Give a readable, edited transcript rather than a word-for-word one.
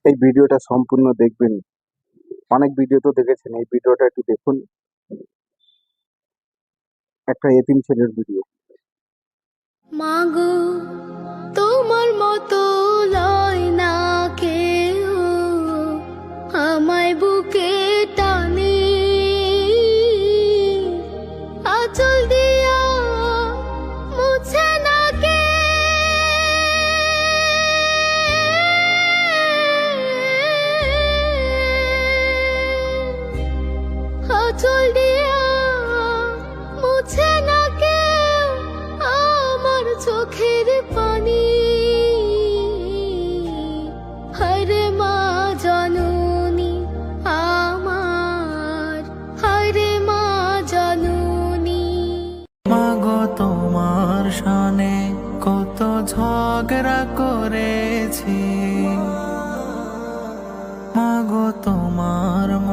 এই ভিডিওটা সম্পূর্ণ দেখবেন। অনেক ভিডিও তো দেখেছেন, এই ভিডিওটা একটু দেখুন। একটা এতিম ছেলের ভিডিও। মাগো তোমার মতো লয় না কেউ আমায় বুকে টানে, আঁচল দিয়া মুছে না কে, আঁচল দিয়া মুছে না কেউ আমার চোখের পানি। হরে মা জননী আমার, হরে মা জননী। মাগো তোমার শানে কত ঝগড়া করেছি, মাগো তোমার